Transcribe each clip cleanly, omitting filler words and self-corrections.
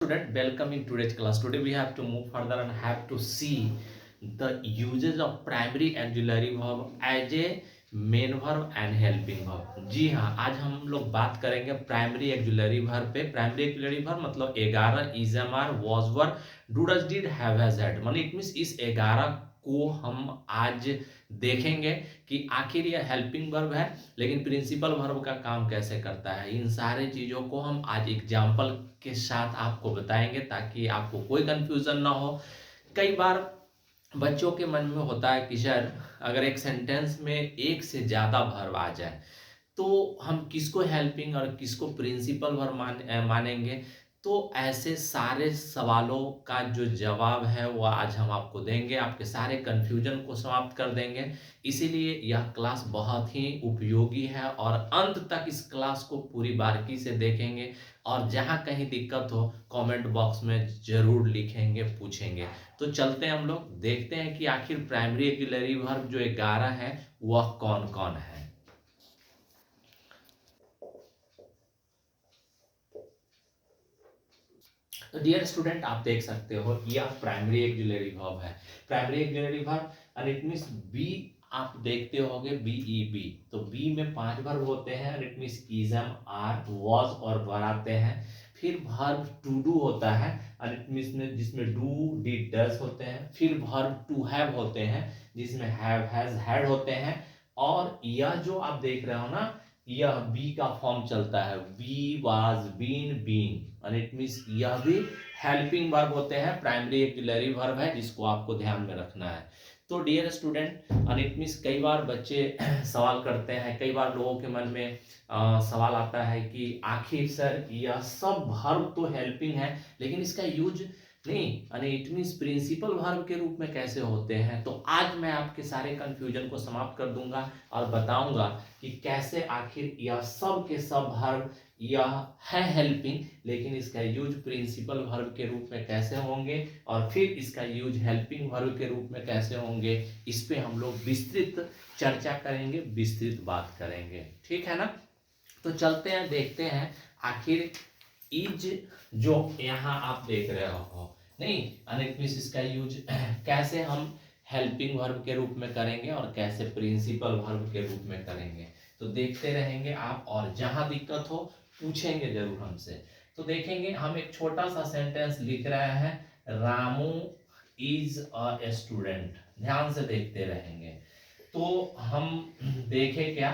Student, welcome in today's class. Today we have to move further and have to see the uses of primary auxiliary verb as a main verb and helping verb. जी हाँ, आज हम लोग बात करेंगे primary auxiliary verb पे। Primary auxiliary verb मतलब 11 is am are was were do does did have has had, मतलब it means इस 11 को हम आज देखेंगे कि आखिर यह हेल्पिंग वर्ब है लेकिन प्रिंसिपल वर्ब का काम कैसे करता है। इन सारे चीज़ों को हम आज एग्जाम्पल के साथ आपको बताएंगे ताकि आपको कोई कंफ्यूजन ना हो। कई बार बच्चों के मन में होता है कि सर अगर एक सेंटेंस में एक से ज़्यादा वर्ब आ जाए तो हम किसको हेल्पिंग और किसको प्रिंसिपल वर्ब मानेंगे। तो ऐसे सारे सवालों का जो जवाब है वो आज हम आपको देंगे, आपके सारे कन्फ्यूजन को समाप्त कर देंगे। इसीलिए यह क्लास बहुत ही उपयोगी है और अंत तक इस क्लास को पूरी बारीकी से देखेंगे और जहाँ कहीं दिक्कत हो कमेंट बॉक्स में ज़रूर लिखेंगे, पूछेंगे। तो चलते हैं हम लोग देखते हैं कि आखिर प्राइमरी ऑक्सिलरी वर्ब जो 11 है वह कौन कौन है। तो डियर स्टूडेंट, आप देख सकते हो यह प्राइमरी ऑक्सिलरी वर्ब है। Primary auxiliary verb and it means be, आप देखते होगे बी। तो बी में 5 वर्ब होते हैं and it means is am are was और वर आते हैं। फिर वर्ब टू डू होता है एंड इट मींस में जिसमें डू डिड डज होते हैं। फिर वर्ब टू हैव होते हैं जिसमें हैव हैज हैड होते हैं। और यह जो आप देख रहे हो ना, यह बी का फॉर्म चलता है, be was been being and it means यह भी हेल्पिंग वर्ब होते हैं, प्राइमरी ऑक्सिलरी वर्ब है जिसको आपको ध्यान में रखना है। तो dear student, and it means कई बार बच्चे सवाल करते हैं, कई बार लोगों के मन में सवाल आता है कि आखिर सर यह सब वर्ब तो हेल्पिंग है लेकिन इसका यूज नहीं, यानी इट मींस प्रिंसिपल वर्ब के रूप में कैसे होते हैं। तो आज मैं आपके सारे कंफ्यूजन को समाप्त कर दूंगा और बताऊंगा कि कैसे आखिर यह सब के सब वर्ब यह है हेल्पिंग लेकिन इसका यूज प्रिंसिपल वर्ब के रूप में कैसे होंगे और फिर इसका यूज हेल्पिंग वर्ब के रूप में कैसे होंगे, इस पे हम लोग विस्तृत चर्चा करेंगे, विस्तृत बात करेंगे। ठीक है ना। तो चलते हैं, देखते हैं आखिर इज जो यहाँ आप देख रहे हो नहीं, अनेक मींस इसका यूज कैसे हम हेल्पिंग वर्ब के रूप में करेंगे और कैसे प्रिंसिपल वर्ब के रूप में करेंगे। तो देखते रहेंगे आप और जहां दिक्कत हो पूछेंगे जरूर हमसे। तो देखेंगे, हम एक छोटा सा सेंटेंस लिख रहे हैं, रामू इज अ स्टूडेंट। ध्यान से देखते रहेंगे तो हम देखें क्या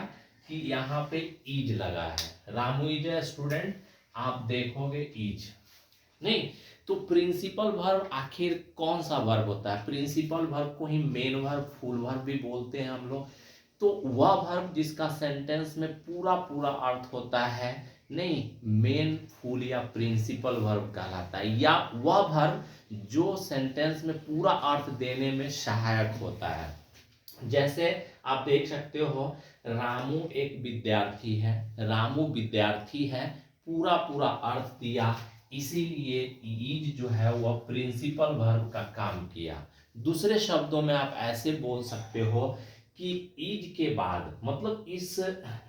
कि यहाँ पे इज लगा है, रामू इज अ स्टूडेंट, आप देखोगे इज नहीं। तो प्रिंसिपल वर्ब आखिर कौन सा वर्ब होता है? प्रिंसिपल वर्ब को ही मेन वर्ब, फुल वर्ब भी बोलते हैं हम लोग। तो वह वर्ब जिसका सेंटेंस में पूरा पूरा अर्थ होता है, नहीं, मेन, फुल या प्रिंसिपल वर्ब कहलाता है, या वह वर्ब जो सेंटेंस में पूरा अर्थ देने में सहायक होता है। जैसे आप देख सकते हो, रामू एक विद्यार्थी है, रामू विद्यार्थी है, पूरा पूरा अर्थ दिया, इसीलिए इज जो है वह प्रिंसिपल वर्ब का काम किया। दूसरे शब्दों में आप ऐसे बोल सकते हो कि इज के बाद, मतलब इस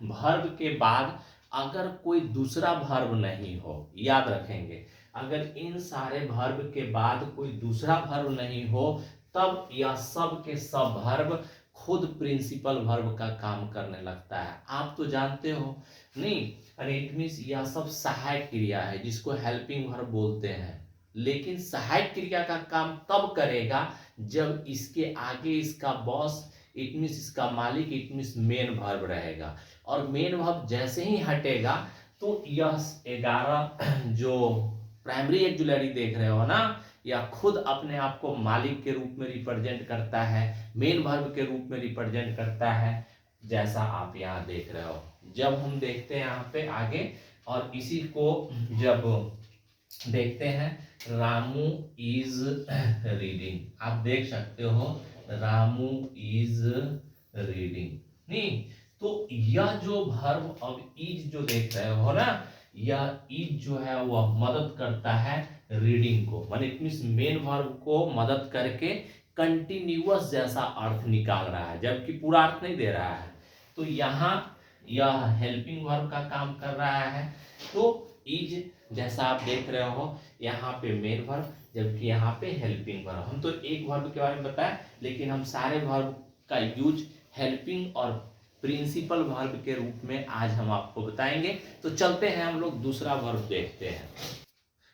वर्ब के बाद अगर कोई दूसरा वर्ब नहीं हो, याद रखेंगे, अगर इन सारे वर्ब के बाद कोई दूसरा वर्ब नहीं हो तब यह सब के सब वर्ब खुद प्रिंसिपल वर्ब का काम करने लगता है। आप तो जानते हो नहीं, इट मींस यह सब सहायक क्रिया है जिसको हेल्पिंग वर्ब बोलते हैं। लेकिन सहायक क्रिया का काम तब करेगा जब इसके आगे इसका बॉस, इट मींस इसका मालिक, इट मींस मेन वर्ब रहेगा। और मेन वर्ब जैसे ही हटेगा तो यह 11 जो प्राइमरी ऑक्सिलरी देख रहे हो ना, या खुद अपने आप को मालिक के रूप में रिप्रेजेंट करता है, मेन वर्ब के रूप में रिप्रेजेंट करता है, जैसा आप यहाँ देख रहे हो। जब हम देखते हैं यहाँ पे आगे और इसी को जब देखते हैं, रामू इज रीडिंग, आप देख सकते हो रामू इज रीडिंग नहीं। तो यह जो वर्ब अब इज जो देख रहे हो ना, यह इज जो है वह मदद करता है रीडिंग को, माने इट मींस मेन वर्ब को मदद करके कंटिन्यूअस जैसा अर्थ निकाल रहा है जबकि पूरा अर्थ नहीं दे रहा है। तो यहाँ यह हेल्पिंग वर्ब का काम कर रहा है। तो इज जैसा आप देख रहे हो यहाँ पे मेन वर्ब, जबकि यहाँ पे हेल्पिंग वर्ब। हम तो एक वर्ब के बारे में बताया, लेकिन हम सारे वर्ब का यूज हेल्पिंग और प्रिंसिपल वर्ब के रूप में आज हम आपको बताएंगे। तो चलते हैं हम लोग दूसरा वर्ब देखते हैं।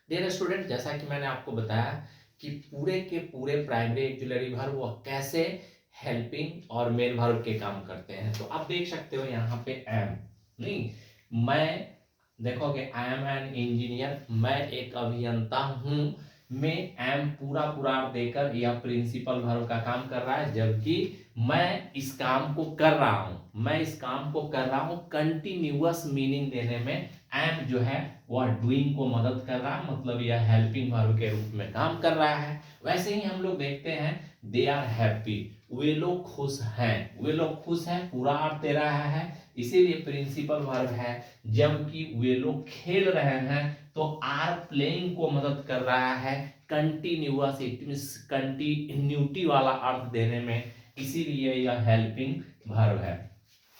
डियर स्टूडेंट, जैसा कि मैंने आपको बताया कि पूरे के पूरे प्राइमरी ऑक्सिलरी वर्ब वो कैसे हेल्पिंग और मेन वर्ब के काम करते हैं। तो आप देख सकते हो यहाँ पे एम, नहीं, मैं, देखोगे आई एम एन इंजीनियर, मैं एक अभियंता हूं, में एम पूरा पूरा देकर यह प्रिंसिपल वर्ब का काम कर रहा है, जबकि मैं इस काम को कर रहा हूं, मैं इस काम को कर रहा हूं कंटिन्यूअस मीनिंग देने में एम जो है वह डूइंग को मदद कर रहा है, मतलब यह हेल्पिंग वर्ब के रूप में काम कर रहा है। वैसे ही हम लोग देखते हैं दे आर हैप्पी, वे लोग खुश हैं, वे लोग खुश हैं पूरा अर्थ दे रहा है, इसीलिए प्रिंसिपल वर्ब है। जबकि वे लोग खेल रहे हैं तो आर प्लेइंग को मदद कर रहा है कंटिन्यूअस, इट मींस कंटिन्यूटी वाला अर्थ देने में, इसीलिए यह हेल्पिंग वर्ब है।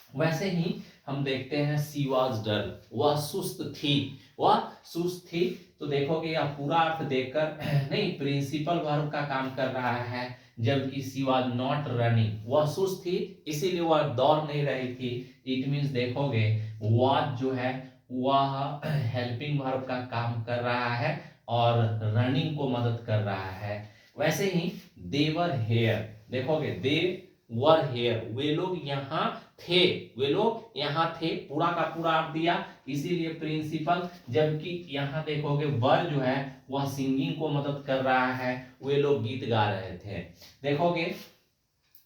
वैसे ही हम देखते हैं सी वॉज डल, वह सुस्त थी, वह सुस्त थी, तो देखोगे यह पूरा अर्थ देकर नहीं प्रिंसिपल वर्ब का काम कर रहा है, जबकि सी वॉज नॉट रनिंग, वह सुस्त थी इसीलिए वह दौड़ नहीं रही थी। इट मींस देखोगे वॉज जो है वह हेल्पिंग वर्ब का काम कर रहा है और रनिंग को मदद कर रहा है। वैसे ही देवर हेयर, देखोगे दे वर हेयर, वे लोग यहाँ थे, वे लोग यहाँ थे पूरा का पूरा अर्थ दिया, इसीलिए प्रिंसिपल। जबकि यहाँ देखोगे वर जो है वह सिंगिंग को मदद कर रहा है, वे लोग गीत गा रहे थे। देखोगे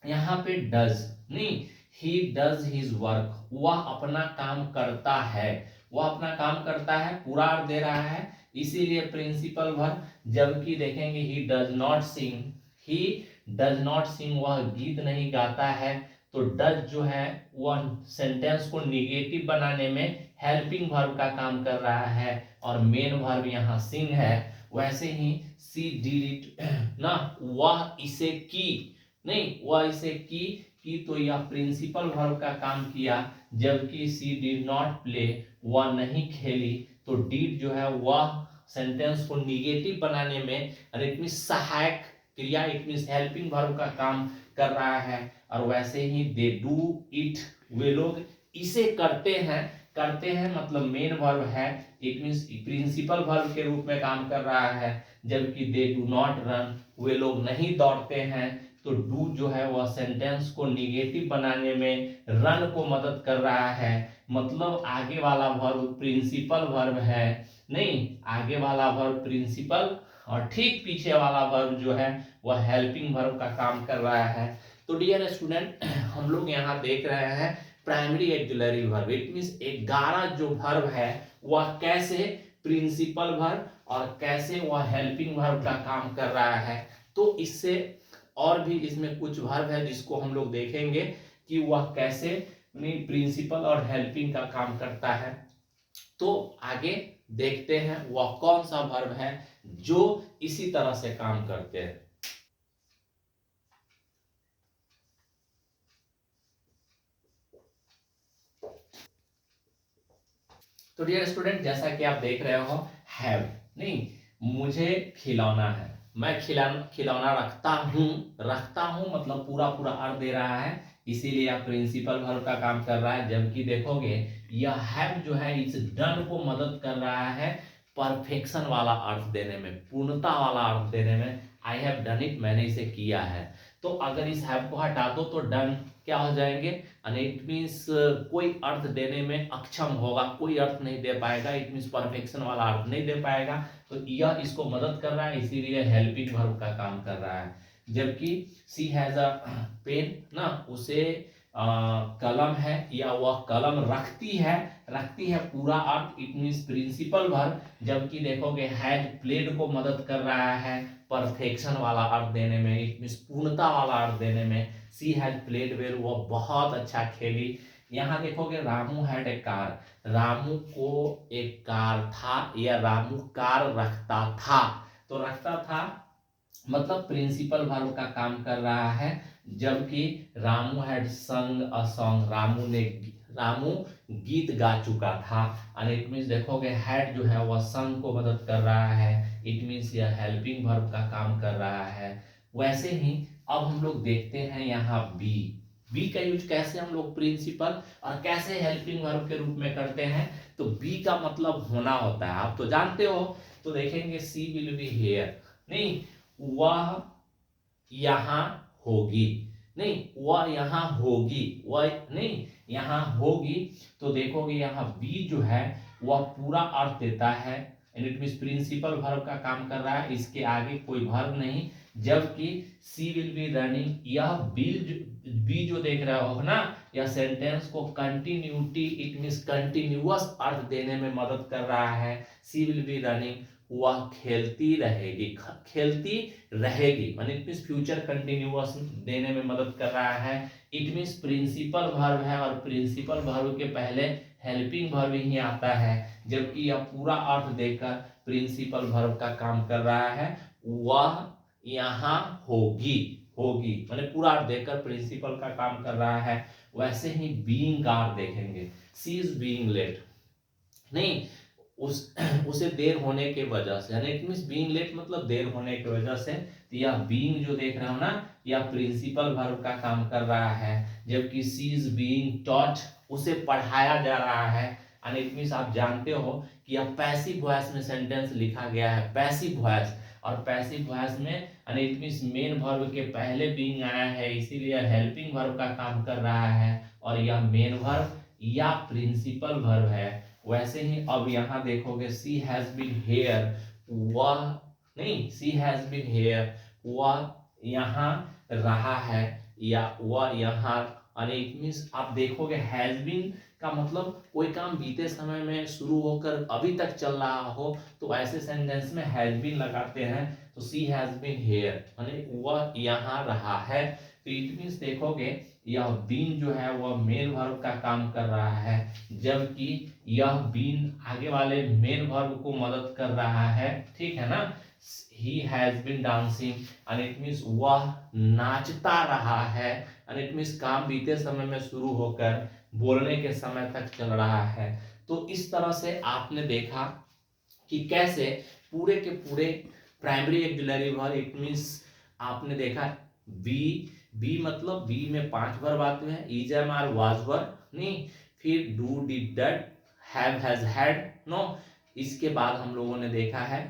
यहाँ पे डज, नहीं, ही डज हिज वर्क, वह अपना काम करता है, वह अपना काम करता है पूरा अर्थ दे रहा है, इसीलिए प्रिंसिपल वर्ब। जबकि देखेंगे he does not sing, he does not sing, वह गीत नहीं गाता है, तो डज जो है वह सेंटेंस को निगेटिव बनाने में हेल्पिंग वर्ब का काम कर रहा है और मेन वर्ब यहाँ सिंग है। वैसे ही सी डिड इट ना, वह इसे की, नहीं, वह इसे की तो यह प्रिंसिपल वर्ब का काम किया, जबकि सी डिड नॉट प्ले, वह नहीं खेली, तो डिड जो है वह सेंटेंस को निगेटिव बनाने में और इट मींस सहायक क्रिया, इट मींस हेल्पिंग वर्ब का काम कर रहा है। और वैसे ही दे डू इट, वे लोग इसे करते हैं, करते हैं मतलब मेन वर्ब है, इट मींस प्रिंसिपल वर्ब के रूप में काम कर रहा है। जबकि दे डू नॉट रन, वे लोग नहीं दौड़ते हैं, तो डू जो है वह सेंटेंस को निगेटिव बनाने में रन को मदद कर रहा है, मतलब आगे वाला वर्ब प्रिंसिपल वर्ब है, नहीं, आगे वाला वर्ब प्रिंसिपल और ठीक पीछे वाला वर्ब जो है वह हेल्पिंग वर्ब का काम कर रहा है। तो डियर स्टूडेंट, हम लोग यहाँ देख रहे हैं primary auxiliary verb, it means 11 जो वर्ब है वह कैसे प्रिंसिपल वर्ब और कैसे वह हेल्पिंग वर्ब का काम कर रहा है। तो इससे और भी इसमें कुछ वर्ब है जिसको हम लोग देखेंगे कि वह कैसे प्रिंसिपल और हेल्पिंग का काम करता है। तो आगे देखते हैं वह कौन सा वर्ब है जो इसी तरह से काम करते हैं। तो डियर स्टूडेंट, जैसा कि आप देख रहे हो हैव, नहीं, मुझे खिलौना है, मैं खिलौना रखता हूं, रखता हूं मतलब पूरा पूरा अर्थ दे रहा है, इसीलिए आप प्रिंसिपल वर्ब का काम कर रहा है। जबकि देखोगे यह हैव जो है इस डन को मदद कर रहा है परफेक्शन वाला अर्थ देने में, पूर्णता वाला अर्थ देने में। आई हैव डन इट, मैंने इसे किया है, तो अगर इस हैव को हटा दो तो डन क्या हो जाएंगे, इट मीन्स कोई अर्थ देने में अक्षम होगा, कोई अर्थ नहीं दे पाएगा, इट मीन्स परफेक्शन वाला अर्थ नहीं दे पाएगा, तो यह इसको मदद कर रहा है, इसीलिए हेल्पिंग वर्ब का काम कर रहा है। जबकि सी हैज अ पेन ना, उसे कलम है या वह कलम रखती है, रखती है पूरा अर्थ, इट मीन्स प्रिंसिपल वर्ब। जबकि देखोगे हैज प्लेड को मदद कर रहा है परफेक्शन वाला अर्थ देने में, इट मीन्स पूर्णता वाला अर्थ देने में। सी हैज प्लेड वेल, वो बहुत अच्छा खेली। यहाँ देखोगे Ramu had a car, Ramu को एक कार था या रामू कार रखता था, तो रखता था मतलब प्रिंसिपल वर्ब का काम कर रहा है। जबकि रामू हैड संग अ सॉन्ग, रामू ने रामू गीत गा चुका था। एंड इट मीन्स देखोगे हैड जो है वह संग को मदद कर रहा है, इट मीन्स यह हेल्पिंग वर्ब का काम कर रहा है। वैसे ही अब हम लोग देखते हैं यहाँ बी। बी का यूज कैसे हम लोग प्रिंसिपल और कैसे हेल्पिंग वर्ब के रूप में करते हैं। तो बी का मतलब होना होता है, आप तो जानते हो। तो देखेंगे सी विल बी हेयर, नहीं वह यहाँ होगी, नहीं वह यहाँ होगी, वह नहीं यहाँ होगी। तो देखोगे यहाँ बी जो है वह पूरा अर्थ देता है, इट मीन्स प्रिंसिपल वर्ब का काम कर रहा है, इसके आगे कोई वर्ब नहीं। जबकि सी विल बी रनिंग, यह बी जो देख रहे हो ना, यह सेंटेंस को कंटिन्यूटी, इट मीन्स कंटिन्यूअस अर्थ देने में मदद कर रहा है। सी विल बी रनिंग, वह खेलती रहेगी, खेलती रहेगी माने इट मीन्स फ्यूचर कंटिन्यूअस देने में मदद कर रहा है। इट मीन्स प्रिंसिपल वर्ब है और प्रिंसिपल वर्ब के पहले हेल्पिंग वर्ब ही आता है, जबकि यह पूरा अर्थ देकर प्रिंसिपल वर्ब का काम कर रहा है। वह यहाँ होगी, होगी माने पूरा अर्थ देकर प्रिंसिपल का काम कर रहा है। वैसे ही बीइंग का अर्थ देखेंगे, सी इज बीइंग लेट, नहीं उसे देर होने के वजह से, यानी इट मींस बीइंग लेट मतलब देर होने की वजह से। तो यह बीइंग जो देख रहे हो ना, यह प्रिंसिपल वर्ब का काम कर रहा है। जबकि सी इज बीइंग टॉट, उसे पढ़ाया जा रहा है। एंड इट मींस आप जानते हो कि यह पैसिव वॉइस में सेंटेंस लिखा गया है, पैसिव वॉइस। और पैसिव वॉइस में and it means main verb के पहले बीइंग आया है, इसीलिए हेल्पिंग वर्ब का काम कर रहा है। और यह मेन वर्ब या प्रिंसिपल वर्ब है। वैसे ही अब यहाँ देखोगे सी हैज बीन हेयर, वह नहीं सी हैज बीन हेयर, वह यहाँ रहा है या वह यहाँ। इट मीन्स आप देखोगे हैज बीन का मतलब कोई काम बीते समय में शुरू होकर अभी तक चल रहा हो, तो ऐसे सेंटेंस में हैज बीन लगाते हैं। तो सी हैज बीन हेयर माने वह यहाँ रहा है। तो इट मीन्स देखोगे यह बीन जो है वह मेन वर्ब का काम कर रहा है, जबकि यह बीन आगे वाले मेन वर्ब को मदद कर रहा है, ठीक है ना। He has been dancing and it means वह नाचता रहा है। एंड इट मीन्स काम बीते समय में शुरू होकर बोलने के समय तक चल रहा है। तो इस तरह से आपने देखा कि कैसे पूरे के पूरे primary auxiliary verb, it means आपने देखा बी मतलब बी में 5 वर्ब आते हैं, is am are was were, नहीं फिर do did does have has had no. इसके बाद हम लोगों ने देखा है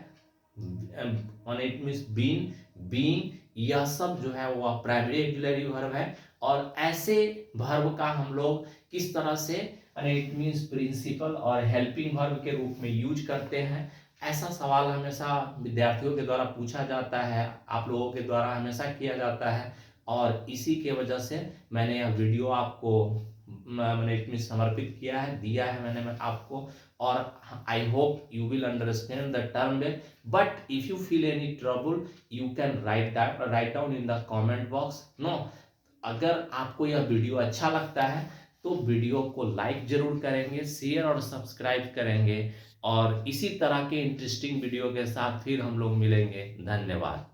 इट मींस बीन बीइंग, यह सब जो है वह प्राइमरी ऑक्सिलरी वर्ब है। और ऐसे वर्ब का हम लोग किस तरह से इट मींस प्रिंसिपल और हेल्पिंग वर्ब के रूप में यूज करते हैं, ऐसा सवाल हमेशा विद्यार्थियों के द्वारा पूछा जाता है, आप लोगों के द्वारा हमेशा किया जाता है। और इसी के वजह से मैंने यह वीडियो आपको मैंने इसमें समर्पित किया है, दिया है मैंने आपको। और I hope you will understand the term well, but if you feel any trouble you can write down in the comment box no. अगर आपको यह वीडियो अच्छा लगता है तो वीडियो को लाइक जरूर करेंगे, शेयर और सब्सक्राइब करेंगे। और इसी तरह के इंटरेस्टिंग वीडियो के साथ फिर हम लोग मिलेंगे। धन्यवाद।